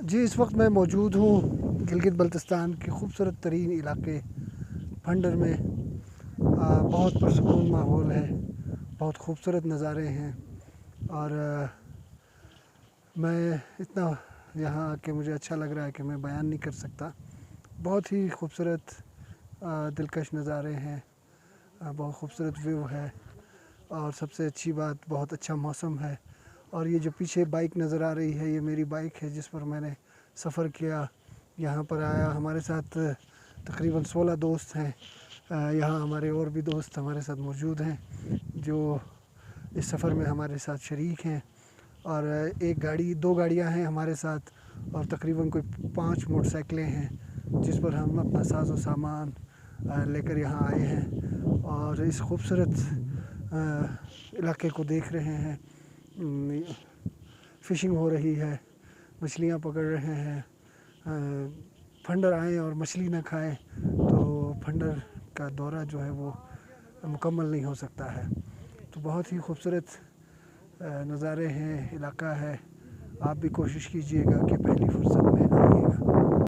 جی اس وقت میں موجود ہوں گلگت بلتستان کے خوبصورت ترین علاقے پھنڈر میں۔ بہت پرسکون ماحول ہے، بہت خوبصورت نظارے ہیں، اور میں اتنا یہاں آ کے مجھے اچھا لگ رہا ہے کہ میں بیان نہیں کر سکتا۔ بہت ہی خوبصورت دلکش نظارے ہیں، بہت خوبصورت ویو ہے، اور سب سے اچھی بات بہت اچھا موسم ہے۔ اور یہ جو پیچھے بائک نظر آ رہی ہے، یہ میری بائک ہے جس پر میں نے سفر کیا، یہاں پر آیا۔ ہمارے ساتھ تقریباً 16 دوست ہیں، یہاں ہمارے اور بھی دوست ہمارے ساتھ موجود ہیں جو اس سفر میں ہمارے ساتھ شریک ہیں، اور دو گاڑیاں ہیں ہمارے ساتھ، اور تقریباً کوئی 5 موٹر سائیکلیں ہیں جس پر ہم اپنا ساز و سامان لے کر یہاں آئے ہیں، اور اس خوبصورت علاقے کو دیکھ رہے ہیں۔ فشنگ ہو رہی ہے، مچھلیاں پکڑ رہے ہیں۔ پھنڈر آئیں اور مچھلی نہ کھائیں تو پھنڈر کا دورہ جو ہے وہ مکمل نہیں ہو سکتا ہے۔ تو بہت ہی خوبصورت نظارے ہیں، علاقہ ہے۔ آپ بھی کوشش کیجیے گا کہ پہلی فرصت میں آئیے گا۔